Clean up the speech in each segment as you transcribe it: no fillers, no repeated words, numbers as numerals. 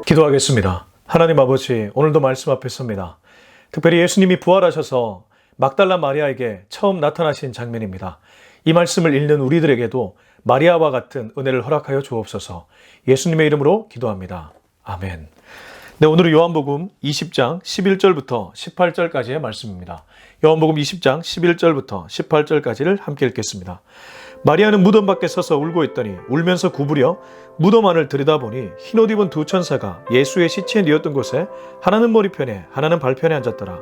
기도하겠습니다. 하나님 아버지, 오늘도 말씀 앞에 섭니다. 특별히 예수님이 부활하셔서 막달라 마리아에게 처음 나타나신 장면입니다. 이 말씀을 읽는 우리들에게도 마리아와 같은 은혜를 허락하여 주옵소서. 예수님의 이름으로 기도합니다. 아멘. 네, 오늘은 요한복음 20장 11절부터 18절까지의 말씀입니다. 요한복음 20장 11절부터 18절까지를 함께 읽겠습니다. 마리아는 무덤 밖에 서서 울고 있더니 울면서 구부려 무덤 안을 들여다보니 흰옷 입은 두 천사가 예수의 시체에 뉘었던 곳에 하나는 머리편에 하나는 발편에 앉았더라.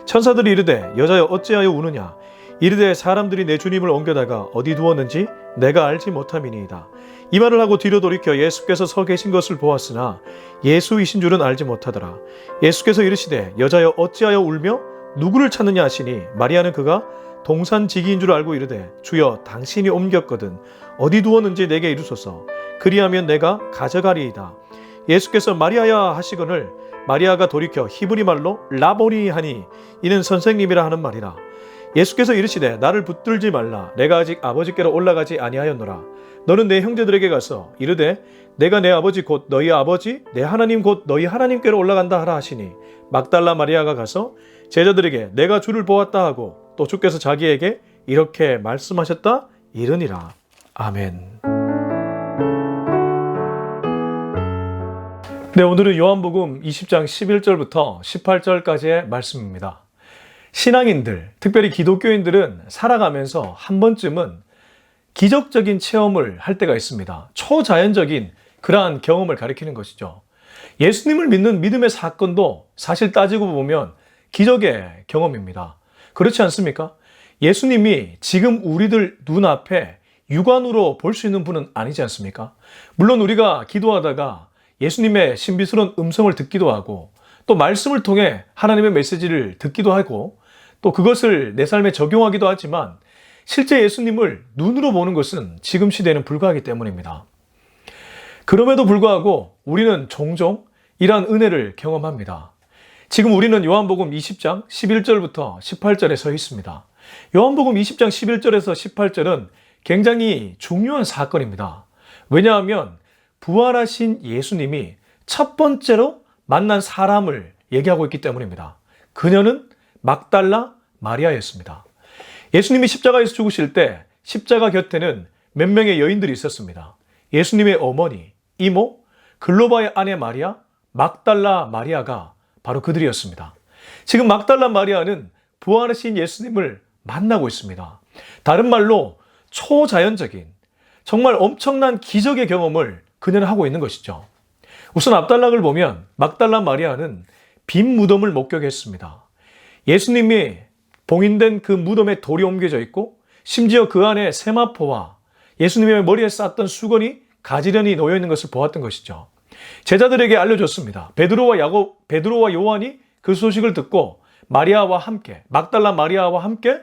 천사들이 이르되 여자여 어찌하여 우느냐? 이르되 사람들이 내 주님을 옮겨다가 어디 두었는지 내가 알지 못함이니이다. 이 말을 하고 뒤로 돌이켜 예수께서 서 계신 것을 보았으나 예수이신 줄은 알지 못하더라. 예수께서 이르시되 여자여 어찌하여 울며 누구를 찾느냐 하시니 마리아는 그가 동산지기인 줄 알고 이르되 주여 당신이 옮겼거든 어디 두었는지 내게 이루소서. 그리하면 내가 가져가리이다. 예수께서 마리아야 하시거늘 마리아가 돌이켜 히브리 말로 라보니 하니 이는 선생님이라 하는 말이라. 예수께서 이르시되 나를 붙들지 말라. 내가 아직 아버지께로 올라가지 아니하였노라. 너는 내 형제들에게 가서 이르되 내가 내 아버지 곧 너희 아버지 내 하나님 곧 너희 하나님께로 올라간다 하라 하시니 막달라 마리아가 가서 제자들에게 내가 주를 보았다 하고 또 주께서 자기에게 이렇게 말씀하셨다 이르니라. 아멘. 네, 오늘은 요한복음 20장 11절부터 18절까지의 말씀입니다. 신앙인들, 특별히 기독교인들은 살아가면서 한 번쯤은 기적적인 체험을 할 때가 있습니다. 초자연적인 그러한 경험을 가리키는 것이죠. 예수님을 믿는 믿음의 사건도 사실 따지고 보면 기적의 경험입니다. 그렇지 않습니까? 예수님이 지금 우리들 눈앞에 육안으로 볼 수 있는 분은 아니지 않습니까? 물론 우리가 기도하다가 예수님의 신비스러운 음성을 듣기도 하고 또 말씀을 통해 하나님의 메시지를 듣기도 하고 또 그것을 내 삶에 적용하기도 하지만 실제 예수님을 눈으로 보는 것은 지금 시대에는 불가하기 때문입니다. 그럼에도 불구하고 우리는 종종 이러한 은혜를 경험합니다. 지금 우리는 요한복음 20장 11절부터 18절에 서 있습니다. 요한복음 20장 11절에서 18절은 굉장히 중요한 사건입니다. 왜냐하면 부활하신 예수님이 첫 번째로 만난 사람을 얘기하고 있기 때문입니다. 그녀는 막달라 마리아였습니다. 예수님이 십자가에서 죽으실 때 십자가 곁에는 몇 명의 여인들이 있었습니다. 예수님의 어머니, 이모, 글로바의 아내 마리아, 막달라 마리아가 바로 그들이었습니다. 지금 막달라 마리아는 부활하신 예수님을 만나고 있습니다. 다른 말로 초자연적인 정말 엄청난 기적의 경험을 그녀는 하고 있는 것이죠. 우선 앞단락을 보면 막달라 마리아는 빈 무덤을 목격했습니다. 예수님이 봉인된 그 무덤에 돌이 옮겨져 있고 심지어 그 안에 세마포와 예수님의 머리에 쌌던 수건이 가지런히 놓여 있는 것을 보았던 것이죠. 제자들에게 알려줬습니다. 베드로와 요한이 그 소식을 듣고 마리아와 함께 막달라 마리아와 함께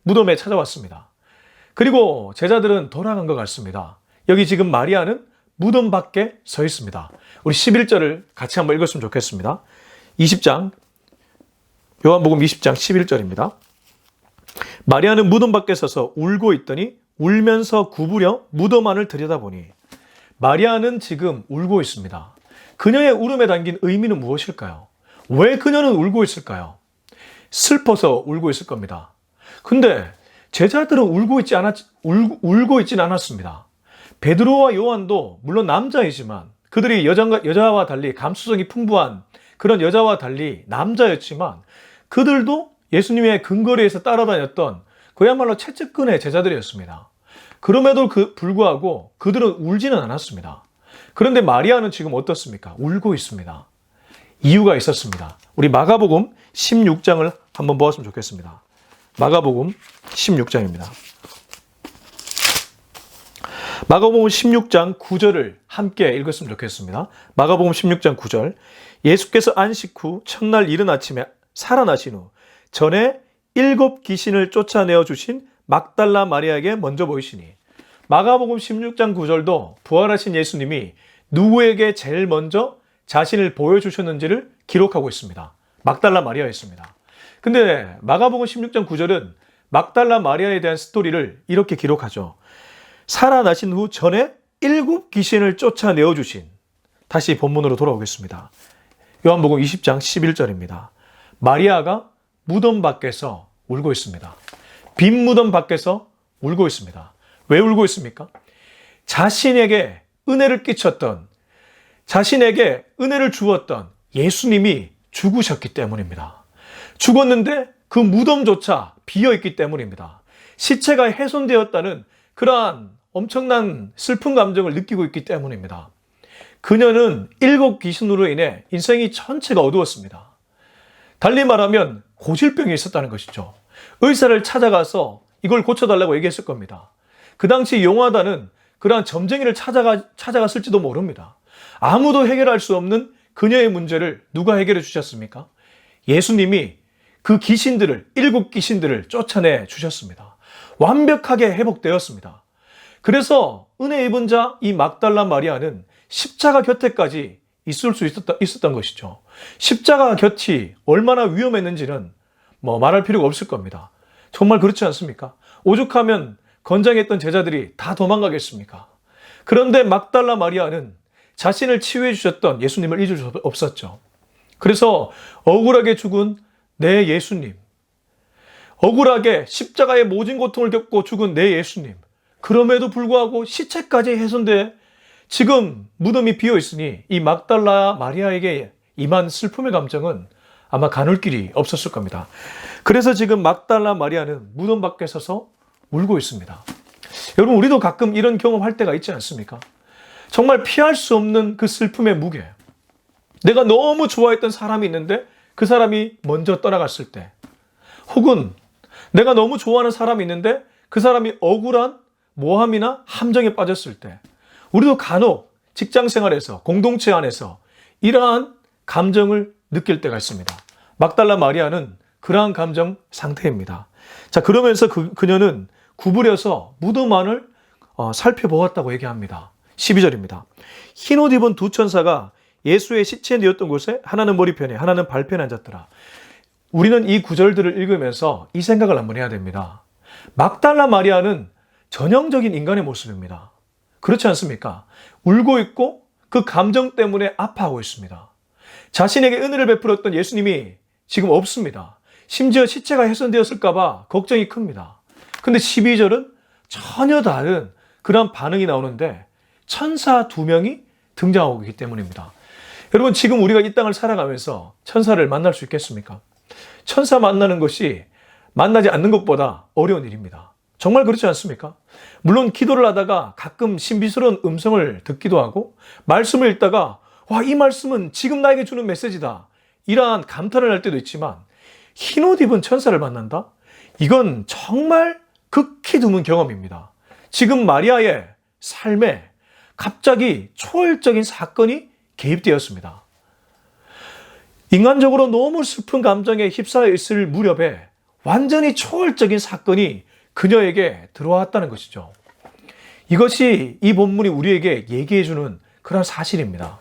무덤에 찾아왔습니다. 그리고 제자들은 돌아간 것 같습니다. 여기 지금 마리아는 무덤 밖에 서 있습니다. 우리 11절을 같이 한번 읽었으면 좋겠습니다. 20장 요한복음 20장 11절입니다. 마리아는 무덤 밖에 서서 울고 있더니 울면서 구부려 무덤 안을 들여다보니 마리아는 지금 울고 있습니다. 그녀의 울음에 담긴 의미는 무엇일까요? 왜 그녀는 울고 있을까요? 슬퍼서 울고 있을 겁니다. 근데 제자들은 울고 있진 않았습니다. 베드로와 요한도 물론 남자이지만 그들이 여자와 달리 감수성이 풍부한 그런 여자와 달리 남자였지만 그들도 예수님의 근거리에서 따라다녔던 그야말로 채찍근의 제자들이었습니다. 그럼에도 불구하고 그들은 울지는 않았습니다. 그런데 마리아는 지금 어떻습니까? 울고 있습니다. 이유가 있었습니다. 우리 마가복음 16장을 한번 보았으면 좋겠습니다. 마가복음 16장입니다. 마가복음 16장 9절을 함께 읽었으면 좋겠습니다. 마가복음 16장 9절. 예수께서 안식 후 첫날 이른 아침에 살아나신 후 전에 7 귀신을 쫓아내어 주신 막달라 마리아에게 먼저 보이시니. 마가복음 16장 9절도 부활하신 예수님이 누구에게 제일 먼저 자신을 보여주셨는지를 기록하고 있습니다. 막달라 마리아였습니다. 근데 마가복음 16장 9절은 막달라 마리아에 대한 스토리를 이렇게 기록하죠. 살아나신 후 전에 7 귀신을 쫓아내어 주신. 다시 본문으로 돌아오겠습니다. 요한복음 20장 11절입니다. 마리아가 무덤 밖에서 울고 있습니다. 빈 무덤 밖에서 울고 있습니다. 왜 울고 있습니까? 자신에게 은혜를 끼쳤던, 자신에게 은혜를 주었던 예수님이 죽으셨기 때문입니다. 죽었는데 그 무덤조차 비어있기 때문입니다. 시체가 훼손되었다는 그러한 엄청난 슬픈 감정을 느끼고 있기 때문입니다. 그녀는 7 귀신으로 인해 인생이 전체가 어두웠습니다. 달리 말하면 고질병이 있었다는 것이죠. 의사를 찾아가서 이걸 고쳐달라고 얘기했을 겁니다. 그 당시 용하다는 그러한 점쟁이를 찾아갔을지도 모릅니다. 아무도 해결할 수 없는 그녀의 문제를 누가 해결해 주셨습니까? 예수님이 그 귀신들을, 7 귀신들을 쫓아내 주셨습니다. 완벽하게 회복되었습니다. 그래서 은혜 입은 자 이 막달라 마리아는 십자가 곁에까지 있을 수 있었던 것이죠. 십자가 곁이 얼마나 위험했는지는 말할 필요가 없을 겁니다. 정말 그렇지 않습니까? 오죽하면 건장했던 제자들이 다 도망가겠습니까? 그런데 막달라 마리아는 자신을 치유해 주셨던 예수님을 잊을 수 없었죠. 그래서 억울하게 죽은 내 예수님, 억울하게 십자가의 모진 고통을 겪고 죽은 내 예수님, 그럼에도 불구하고 시체까지 훼손돼 지금 무덤이 비어 있으니 이 막달라 마리아에게 임한 슬픔의 감정은 아마 가눌 길이 없었을 겁니다. 그래서 지금 막달라 마리아는 무덤 밖에 서서 울고 있습니다. 여러분, 우리도 가끔 이런 경험할 때가 있지 않습니까? 정말 피할 수 없는 그 슬픔의 무게. 내가 너무 좋아했던 사람이 있는데 그 사람이 먼저 떠나갔을 때, 혹은 내가 너무 좋아하는 사람이 있는데 그 사람이 억울한 모함이나 함정에 빠졌을 때, 우리도 간혹 직장 생활에서, 공동체 안에서 이러한 감정을 느낄 때가 있습니다. 막달라 마리아는 그러한 감정 상태입니다. 자, 그러면서 그녀는 구부려서 무덤 안을 살펴보았다고 얘기합니다. 12절입니다. 흰옷 입은 2 천사가 예수의 시체에 누웠던 곳에 하나는 머리편에 하나는 발편에 앉았더라. 우리는 이 구절들을 읽으면서 이 생각을 한번 해야 됩니다. 막달라 마리아는 전형적인 인간의 모습입니다. 그렇지 않습니까? 울고 있고 그 감정 때문에 아파하고 있습니다. 자신에게 은혜를 베풀었던 예수님이 지금 없습니다. 심지어 시체가 훼손되었을까 봐 걱정이 큽니다. 근데 12절은 전혀 다른 그런 반응이 나오는데 천사 2명이 등장하고 있기 때문입니다. 여러분, 지금 우리가 이 땅을 살아가면서 천사를 만날 수 있겠습니까? 천사 만나는 것이 만나지 않는 것보다 어려운 일입니다. 정말 그렇지 않습니까? 물론 기도를 하다가 가끔 신비스러운 음성을 듣기도 하고 말씀을 읽다가 와, 이 말씀은 지금 나에게 주는 메시지다, 이러한 감탄을 할 때도 있지만 흰옷 입은 천사를 만난다? 이건 정말 극히 드문 경험입니다. 지금 마리아의 삶에 갑자기 초월적인 사건이 개입되었습니다. 인간적으로 너무 슬픈 감정에 휩싸여 있을 무렵에 완전히 초월적인 사건이 그녀에게 들어왔다는 것이죠. 이것이 이 본문이 우리에게 얘기해주는 그런 사실입니다.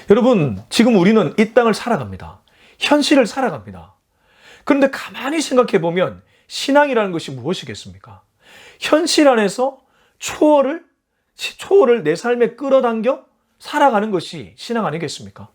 여러분, 지금 우리는 이 땅을 살아갑니다. 현실을 살아갑니다. 그런데 가만히 생각해 보면 신앙이라는 것이 무엇이겠습니까? 현실 안에서 초월을 내 삶에 끌어당겨 살아가는 것이 신앙 아니겠습니까?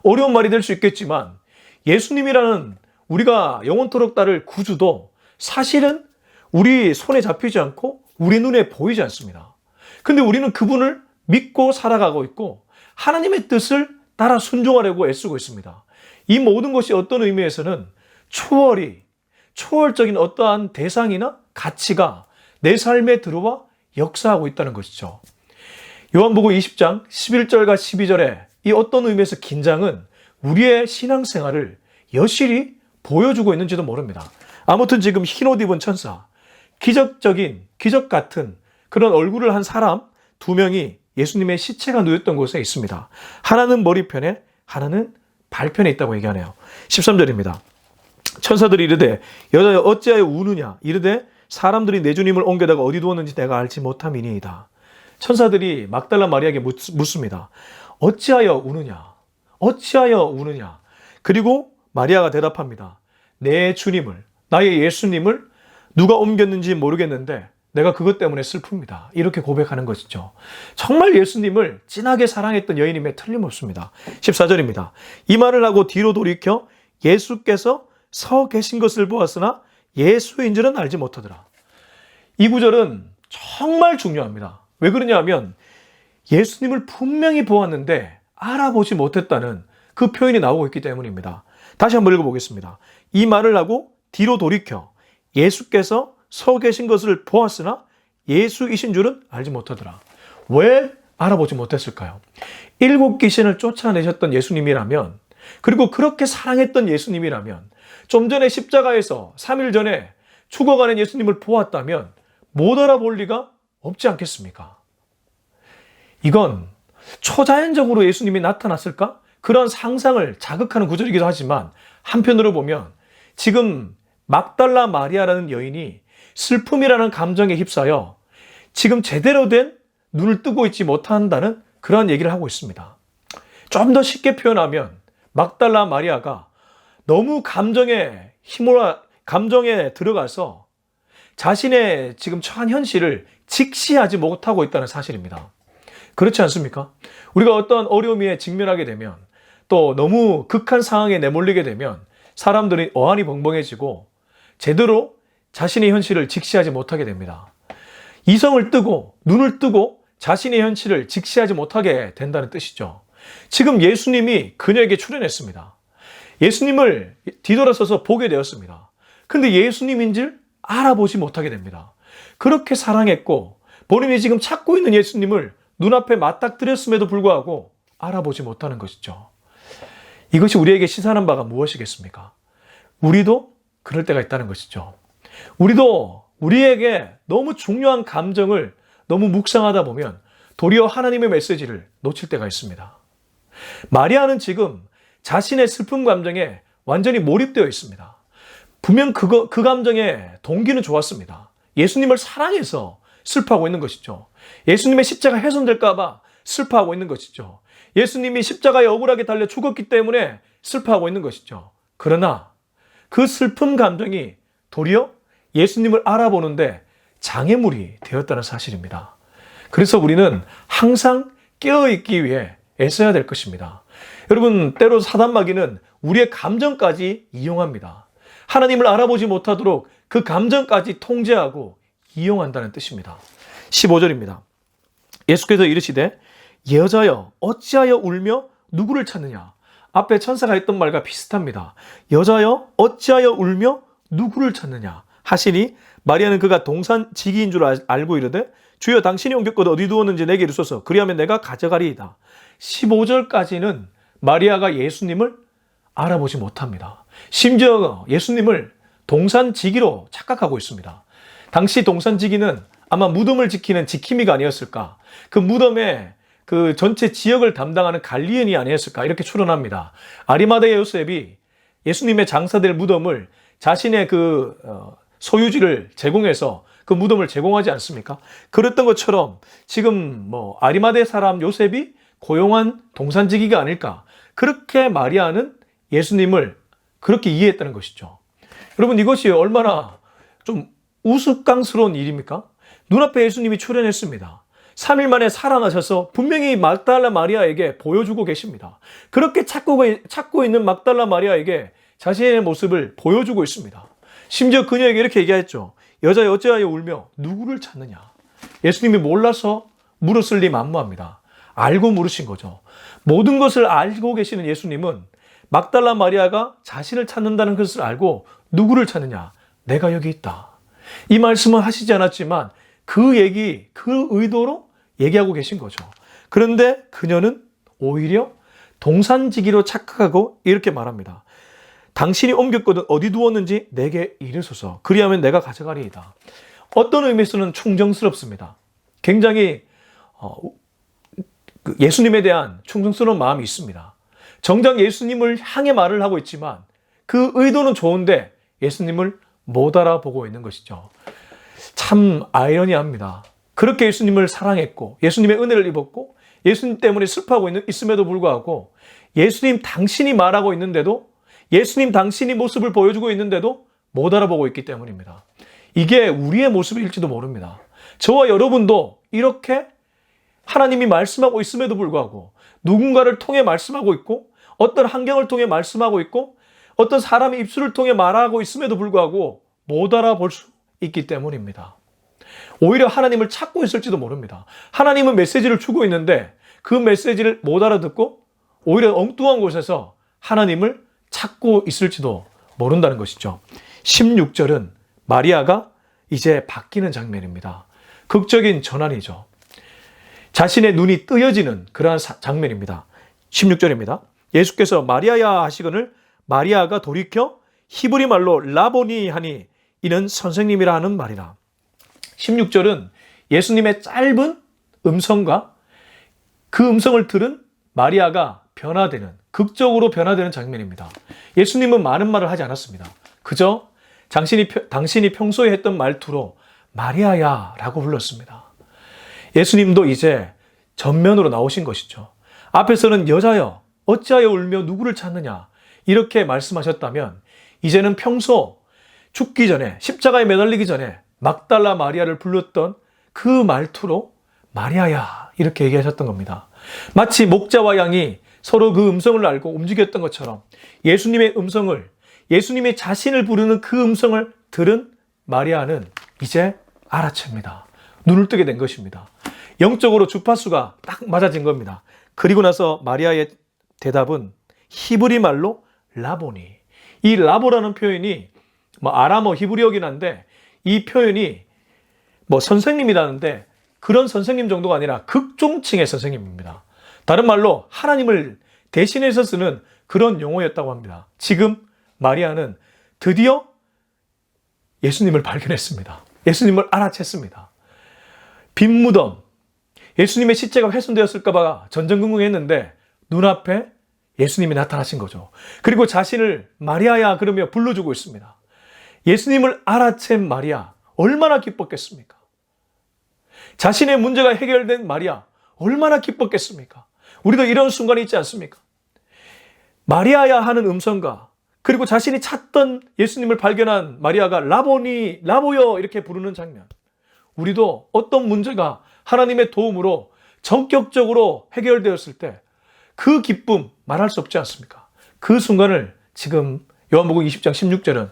어려운 말이 될 수 있겠지만 예수님이라는 우리가 영원토록 따를 구주도 사실은 우리 손에 잡히지 않고 우리 눈에 보이지 않습니다. 근데 우리는 그분을 믿고 살아가고 있고 하나님의 뜻을 따라 순종하려고 애쓰고 있습니다. 이 모든 것이 어떤 의미에서는 초월적인 어떠한 대상이나 가치가 내 삶에 들어와 역사하고 있다는 것이죠. 요한복음 20장 11절과 12절에 이 어떤 의미에서 긴장은 우리의 신앙생활을 여실히 보여주고 있는지도 모릅니다. 아무튼 지금 흰옷 입은 천사, 기적 같은 그런 얼굴을 한 사람 2명이 예수님의 시체가 누웠던 곳에 있습니다. 하나는 머리편에, 하나는 발편에 있다고 얘기하네요. 13절입니다. 천사들이 이르되 여자여 어찌하여 우느냐, 이르되 사람들이 내 주님을 옮겨다가 어디 두었는지 내가 알지 못함이니이다. 천사들이 막달라 마리아에게 묻습니다. 어찌하여 우느냐? 어찌하여 우느냐? 그리고 마리아가 대답합니다. 내 주님을, 나의 예수님을 누가 옮겼는지 모르겠는데 내가 그것 때문에 슬픕니다. 이렇게 고백하는 것이죠. 정말 예수님을 진하게 사랑했던 여인임에 틀림없습니다. 14절입니다. 이 말을 하고 뒤로 돌이켜 예수께서 서 계신 것을 보았으나 예수인 줄은 알지 못하더라. 이 구절은 정말 중요합니다. 왜 그러냐 하면 예수님을 분명히 보았는데 알아보지 못했다는 그 표현이 나오고 있기 때문입니다. 다시 한번 읽어보겠습니다. 이 말을 하고 뒤로 돌이켜 예수께서 서 계신 것을 보았으나 예수이신 줄은 알지 못하더라. 왜 알아보지 못했을까요? 7 귀신을 쫓아내셨던 예수님이라면, 그리고 그렇게 사랑했던 예수님이라면, 좀 전에 십자가에서 3일 전에 죽어가는 예수님을 보았다면 못 알아볼 리가 없지 않겠습니까? 이건 초자연적으로 예수님이 나타났을까? 그런 상상을 자극하는 구절이기도 하지만, 한편으로 보면 지금 막달라 마리아라는 여인이 슬픔이라는 감정에 휩싸여 지금 제대로 된 눈을 뜨고 있지 못한다는 그런 얘기를 하고 있습니다. 좀 더 쉽게 표현하면 막달라 마리아가 너무 감정에 들어가서 자신의 지금 처한 현실을 직시하지 못하고 있다는 사실입니다. 그렇지 않습니까? 우리가 어떤 어려움에 직면하게 되면, 또 너무 극한 상황에 내몰리게 되면 사람들이 어안이 벙벙해지고 제대로 자신의 현실을 직시하지 못하게 됩니다. 이성을 뜨고 눈을 뜨고 자신의 현실을 직시하지 못하게 된다는 뜻이죠. 지금 예수님이 그녀에게 출연했습니다. 예수님을 뒤돌아서서 보게 되었습니다. 근데 예수님인 줄 알아보지 못하게 됩니다. 그렇게 사랑했고 본인이 지금 찾고 있는 예수님을 눈앞에 맞닥뜨렸음에도 불구하고 알아보지 못하는 것이죠. 이것이 우리에게 시사하는 바가 무엇이겠습니까? 우리도 그럴 때가 있다는 것이죠. 우리도 우리에게 너무 중요한 감정을 너무 묵상하다 보면 도리어 하나님의 메시지를 놓칠 때가 있습니다. 마리아는 지금 자신의 슬픔 감정에 완전히 몰입되어 있습니다. 분명 그 감정의 동기는 좋았습니다. 예수님을 사랑해서 슬퍼하고 있는 것이죠. 예수님의 십자가 훼손될까 봐 슬퍼하고 있는 것이죠. 예수님이 십자가에 억울하게 달려 죽었기 때문에 슬퍼하고 있는 것이죠. 그러나 그 슬픔 감정이 도리어 예수님을 알아보는데 장애물이 되었다는 사실입니다. 그래서 우리는 항상 깨어있기 위해 애써야 될 것입니다. 여러분, 때로 사단마귀는 우리의 감정까지 이용합니다. 하나님을 알아보지 못하도록 그 감정까지 통제하고 이용한다는 뜻입니다. 15절입니다. 예수께서 이르시되 여자여 어찌하여 울며 누구를 찾느냐. 앞에 천사가 했던 말과 비슷합니다. 여자여 어찌하여 울며 누구를 찾느냐 하시니 마리아는 그가 동산지기인 줄 알고 이르되 주여 당신이 옮겼거든 어디 두었는지 내게 이르소서 그리하면 내가 가져가리이다. 15절까지는 마리아가 예수님을 알아보지 못합니다. 심지어 예수님을 동산지기로 착각하고 있습니다. 당시 동산지기는 아마 무덤을 지키는 지킴이가 아니었을까, 그 무덤에 그 전체 지역을 담당하는 관리인이 아니었을까, 이렇게 추론합니다. 아리마다의 요셉이 예수님의 장사될 무덤을 자신의 소유지를 제공해서 그 무덤을 제공하지 않습니까? 그랬던 것처럼 지금 아리마대 사람 요셉이 고용한 동산지기가 아닐까, 그렇게 마리아는 예수님을 그렇게 이해했다는 것이죠. 여러분, 이것이 얼마나 좀 우스꽝스러운 일입니까? 눈앞에 예수님이 출연했습니다. 3일 만에 살아나셔서 분명히 막달라 마리아에게 보여주고 계십니다. 그렇게 찾고 있는 막달라 마리아에게 자신의 모습을 보여주고 있습니다. 심지어 그녀에게 이렇게 얘기했죠. 여자여 어찌하여 울며 누구를 찾느냐. 예수님이 몰라서 물었을 리 만무합니다. 알고 물으신 거죠. 모든 것을 알고 계시는 예수님은 막달라 마리아가 자신을 찾는다는 것을 알고 누구를 찾느냐. 내가 여기 있다. 이 말씀은 하시지 않았지만 그 의도로 얘기하고 계신 거죠. 그런데 그녀는 오히려 동산지기로 착각하고 이렇게 말합니다. 당신이 옮겼거든 어디 두었는지 내게 이르소서 그리하면 내가 가져가리이다. 어떤 의미에서는 충정스럽습니다. 굉장히 예수님에 대한 충성스러운 마음이 있습니다. 정작 예수님을 향해 말을 하고 있지만 그 의도는 좋은데 예수님을 못 알아보고 있는 것이죠. 참 아이러니합니다. 그렇게 예수님을 사랑했고 예수님의 은혜를 입었고 예수님 때문에 슬퍼하고 있음에도 불구하고 예수님 당신이 말하고 있는데도, 예수님 당신이 모습을 보여주고 있는데도 못 알아보고 있기 때문입니다. 이게 우리의 모습일지도 모릅니다. 저와 여러분도 이렇게 하나님이 말씀하고 있음에도 불구하고 누군가를 통해 말씀하고 있고 어떤 환경을 통해 말씀하고 있고 어떤 사람의 입술을 통해 말하고 있음에도 불구하고 못 알아볼 수 있기 때문입니다. 오히려 하나님을 찾고 있을지도 모릅니다. 하나님은 메시지를 주고 있는데 그 메시지를 못 알아듣고 오히려 엉뚱한 곳에서 하나님을 찾고 있을지도 모른다는 것이죠. 16절은 마리아가 이제 바뀌는 장면입니다. 극적인 전환이죠. 자신의 눈이 뜨여지는 그러한 장면입니다. 16절입니다. 예수께서 마리아야 하시거늘 마리아가 돌이켜 히브리 말로 라보니 하니 이는 선생님이라 하는 말이라. 16절은 예수님의 짧은 음성과 그 음성을 들은 마리아가 변화되는, 극적으로 변화되는 장면입니다. 예수님은 많은 말을 하지 않았습니다. 그저 당신이 평소에 했던 말투로 마리아야 라고 불렀습니다. 예수님도 이제 전면으로 나오신 것이죠. 앞에서는 여자여 어찌하여 울며 누구를 찾느냐 이렇게 말씀하셨다면 이제는 평소 죽기 전에 십자가에 매달리기 전에 막달라 마리아를 불렀던 그 말투로 마리아야 이렇게 얘기하셨던 겁니다. 마치 목자와 양이 서로 그 음성을 알고 움직였던 것처럼 예수님의 음성을, 예수님의 자신을 부르는 그 음성을 들은 마리아는 이제 알아챕니다. 눈을 뜨게 된 것입니다. 영적으로 주파수가 딱 맞아진 겁니다. 그리고 나서 마리아의 대답은 히브리 말로 라보니. 이 라보라는 표현이 아람어 히브리어긴 한데 이 표현이 선생님이라는데 그런 선생님 정도가 아니라 극종층의 선생님입니다. 다른 말로 하나님을 대신해서 쓰는 그런 용어였다고 합니다. 지금 마리아는 드디어 예수님을 발견했습니다. 예수님을 알아챘습니다. 빈 무덤, 예수님의 시체가 훼손되었을까 봐 전전긍긍했는데 눈앞에 예수님이 나타나신 거죠. 그리고 자신을 마리아야 그러며 불러주고 있습니다. 예수님을 알아챈 마리아 얼마나 기뻤겠습니까? 자신의 문제가 해결된 마리아 얼마나 기뻤겠습니까? 우리도 이런 순간이 있지 않습니까? 마리아야 하는 음성과 그리고 자신이 찾던 예수님을 발견한 마리아가 라보니, 라보여 이렇게 부르는 장면. 우리도 어떤 문제가 하나님의 도움으로 전격적으로 해결되었을 때 그 기쁨 말할 수 없지 않습니까? 그 순간을 지금 요한복음 20장 16절은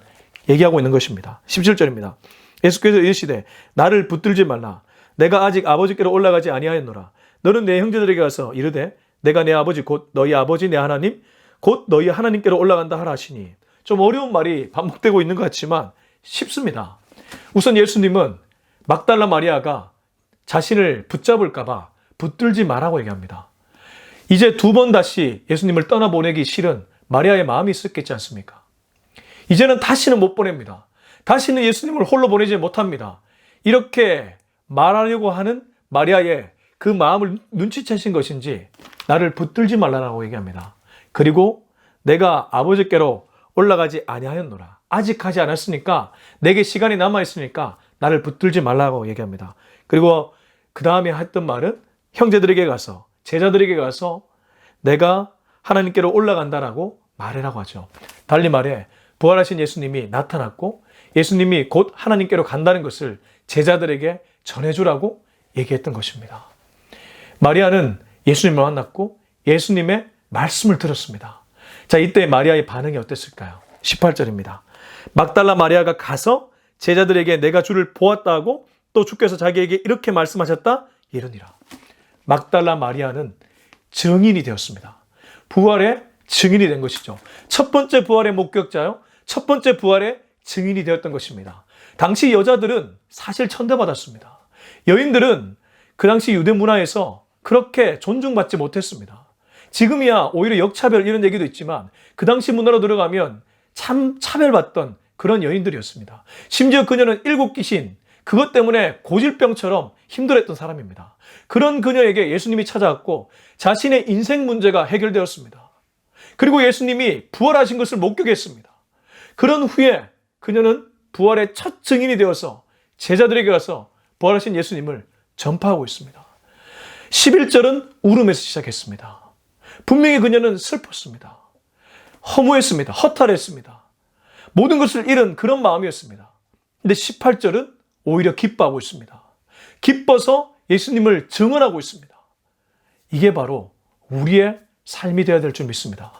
얘기하고 있는 것입니다. 17절입니다. 예수께서 이르시되 나를 붙들지 말라. 내가 아직 아버지께로 올라가지 아니하였노라. 너는 내 형제들에게 가서 이르되 내가 내 아버지 곧 너희 아버지 내 하나님 곧 너희 하나님께로 올라간다 하라 하시니. 좀 어려운 말이 반복되고 있는 것 같지만 쉽습니다. 우선 예수님은 막달라 마리아가 자신을 붙잡을까 봐 붙들지 말라고 얘기합니다. 이제 두 번 다시 예수님을 떠나보내기 싫은 마리아의 마음이 있었겠지 않습니까? 이제는 다시는 못 보냅니다. 다시는 예수님을 홀로 보내지 못합니다. 이렇게 말하려고 하는 마리아의 그 마음을 눈치채신 것인지 나를 붙들지 말라고 얘기합니다. 그리고 내가 아버지께로 올라가지 아니하였노라. 아직 하지 않았으니까 내게 시간이 남아있으니까 나를 붙들지 말라고 얘기합니다. 그리고 그 다음에 했던 말은 형제들에게 가서 제자들에게 가서 내가 하나님께로 올라간다라고 말해라고 하죠. 달리 말해 부활하신 예수님이 나타났고 예수님이 곧 하나님께로 간다는 것을 제자들에게 전해주라고 얘기했던 것입니다. 마리아는 예수님을 만났고 예수님의 말씀을 들었습니다. 자, 이때 마리아의 반응이 어땠을까요? 18절입니다. 막달라 마리아가 가서 제자들에게 내가 주를 보았다 하고 또 주께서 자기에게 이렇게 말씀하셨다 이르니라. 막달라 마리아는 증인이 되었습니다. 부활의 증인이 된 것이죠. 첫 번째 부활의 목격자요. 첫 번째 부활의 증인이 되었던 것입니다. 당시 여자들은 사실 천대받았습니다. 여인들은 그 당시 유대 문화에서 그렇게 존중받지 못했습니다. 지금이야 오히려 역차별 이런 얘기도 있지만 그 당시 문화로 들어가면 참 차별받던 그런 여인들이었습니다. 심지어 그녀는 일곱 귀신, 그것 때문에 고질병처럼 힘들었던 사람입니다. 그런 그녀에게 예수님이 찾아왔고 자신의 인생 문제가 해결되었습니다. 그리고 예수님이 부활하신 것을 목격했습니다. 그런 후에 그녀는 부활의 첫 증인이 되어서 제자들에게 가서 부활하신 예수님을 전파하고 있습니다. 11절은 울음에서 시작했습니다. 분명히 그녀는 슬펐습니다. 허무했습니다. 허탈했습니다. 모든 것을 잃은 그런 마음이었습니다. 근데 18절은 오히려 기뻐하고 있습니다. 기뻐서 예수님을 증언하고 있습니다. 이게 바로 우리의 삶이 되어야 될 줄 믿습니다.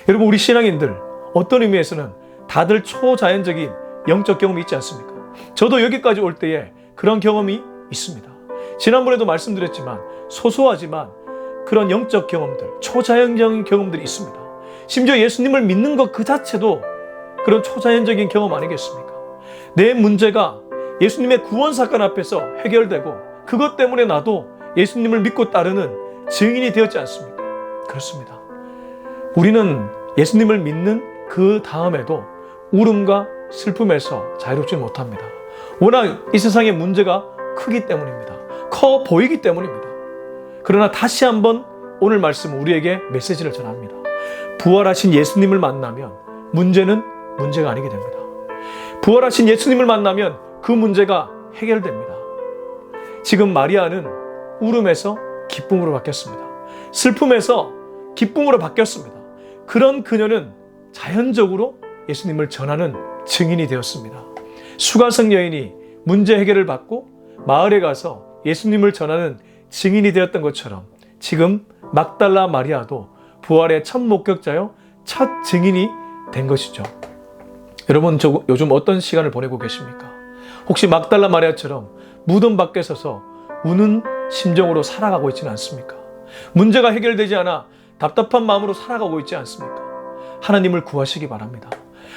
여러분, 우리 신앙인들 어떤 의미에서는 다들 초자연적인 영적 경험이 있지 않습니까? 저도 여기까지 올 때에 그런 경험이 있습니다. 지난번에도 말씀드렸지만 소소하지만 그런 영적 경험들, 초자연적인 경험들이 있습니다. 심지어 예수님을 믿는 것 그 자체도 그런 초자연적인 경험 아니겠습니까? 내 문제가 예수님의 구원 사건 앞에서 해결되고 그것 때문에 나도 예수님을 믿고 따르는 증인이 되었지 않습니까? 그렇습니다. 우리는 예수님을 믿는 그 다음에도 울음과 슬픔에서 자유롭지 못합니다. 워낙 이 세상의 문제가 크기 때문입니다. 커 보이기 때문입니다. 그러나 다시 한번 오늘 말씀은 우리에게 메시지를 전합니다. 부활하신 예수님을 만나면 문제는 문제가 아니게 됩니다. 부활하신 예수님을 만나면 그 문제가 해결됩니다. 지금 마리아는 울음에서 기쁨으로 바뀌었습니다. 슬픔에서 기쁨으로 바뀌었습니다. 그런 그녀는 자연적으로 예수님을 전하는 증인이 되었습니다. 수가성 여인이 문제 해결을 받고 마을에 가서 예수님을 전하는 증인이 되었던 것처럼 지금 막달라 마리아도 부활의 첫 목격자요, 첫 증인이 된 것이죠. 여러분, 요즘 어떤 시간을 보내고 계십니까? 혹시 막달라 마리아처럼 무덤 밖에 서서 우는 심정으로 살아가고 있지는 않습니까? 문제가 해결되지 않아 답답한 마음으로 살아가고 있지 않습니까? 하나님을 구하시기 바랍니다.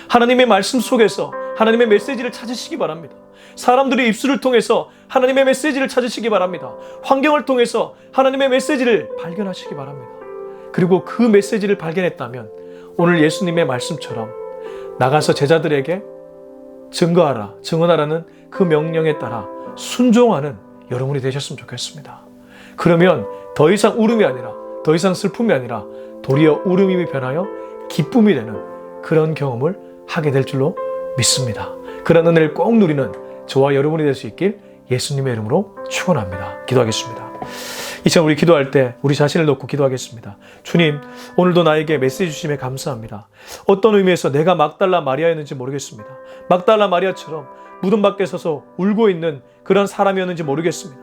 하나님의 말씀 속에서 하나님의 메시지를 찾으시기 바랍니다. 사람들의 입술을 통해서 하나님의 메시지를 찾으시기 바랍니다. 환경을 통해서 하나님의 메시지를 발견하시기 바랍니다. 그리고 그 메시지를 발견했다면 오늘 예수님의 말씀처럼 나가서 제자들에게 증거하라, 증언하라는 그 명령에 따라 순종하는 여러분이 되셨으면 좋겠습니다. 그러면 더 이상 울음이 아니라, 더 이상 슬픔이 아니라 도리어 울음이 변하여 기쁨이 되는 그런 경험을 하게 될 줄로 믿습니다. 그런 은혜를 꼭 누리는 저와 여러분이 될 수 있길 예수님의 이름으로 축원합니다. 기도하겠습니다. 이제 우리 기도할 때 우리 자신을 놓고 기도하겠습니다. 주님, 오늘도 나에게 메시지 주심에 감사합니다. 어떤 의미에서 내가 막달라 마리아였는지 모르겠습니다. 막달라 마리아처럼 무덤 밖에 서서 울고 있는 그런 사람이었는지 모르겠습니다.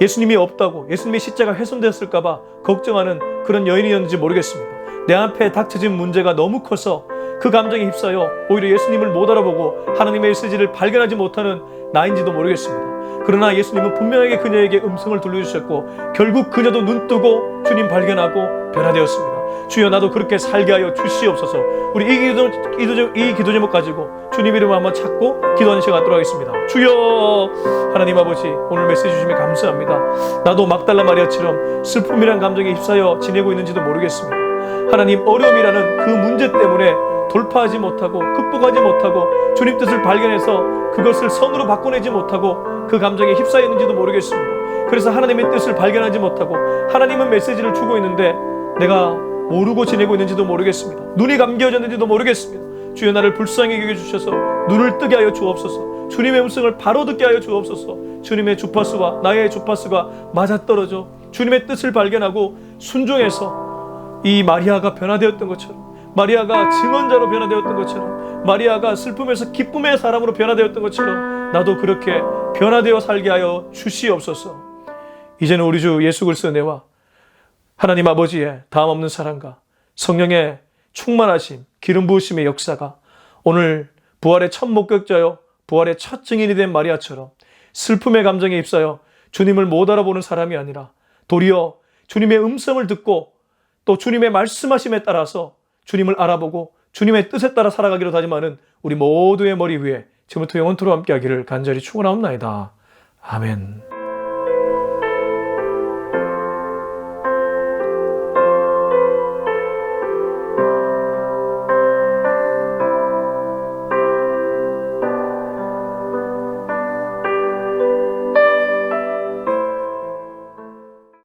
예수님이 없다고, 예수님의 십자가 훼손되었을까 봐 걱정하는 그런 여인이었는지 모르겠습니다. 내 앞에 닥쳐진 문제가 너무 커서 그 감정에 휩싸여 오히려 예수님을 못 알아보고 하나님의 메시지를 발견하지 못하는 나인지도 모르겠습니다. 그러나 예수님은 분명하게 그녀에게 음성을 들려주셨고 결국 그녀도 눈뜨고 주님 발견하고 변화되었습니다. 주여, 나도 그렇게 살게 하여 주시옵소서. 우리 이 기도 제목 가지고 주님 이름을 한번 찾고 기도하는 시간 갖도록 하겠습니다. 주여, 하나님 아버지, 오늘 메시지 주심에 감사합니다. 나도 막달라 마리아처럼 슬픔이란 감정에 휩싸여 지내고 있는지도 모르겠습니다. 하나님, 어려움이라는 그 문제 때문에 돌파하지 못하고 극복하지 못하고 주님 뜻을 발견해서 그것을 선으로 바꿔내지 못하고 그 감정에 휩싸여 있는지도 모르겠습니다. 그래서 하나님의 뜻을 발견하지 못하고 하나님은 메시지를 주고 있는데 내가 모르고 지내고 있는지도 모르겠습니다. 눈이 감겨졌는지도 모르겠습니다. 주여, 나를 불쌍히 여겨주셔서 눈을 뜨게 하여 주옵소서. 주님의 음성을 바로 듣게 하여 주옵소서. 주님의 주파수와 나의 주파수가 맞아떨어져 주님의 뜻을 발견하고 순종해서 이 마리아가 변화되었던 것처럼, 마리아가 증언자로 변화되었던 것처럼, 마리아가 슬픔에서 기쁨의 사람으로 변화되었던 것처럼 나도 그렇게 변화되어 살게 하여 주시옵소서. 이제는 우리 주 예수 그리스도의 은혜와 하나님 아버지의 다음 없는 사랑과 성령의 충만하심, 기름 부으심의 역사가 오늘 부활의 첫 목격자요, 부활의 첫 증인이 된 마리아처럼 슬픔의 감정에 휩싸여 주님을 못 알아보는 사람이 아니라 도리어 주님의 음성을 듣고 또 주님의 말씀하심에 따라서 주님을 알아보고 주님의 뜻에 따라 살아가기로 다짐하는 우리 모두의 머리 위에 지금부터 영원토록 함께하기를 간절히 축원하옵나이다. 아멘.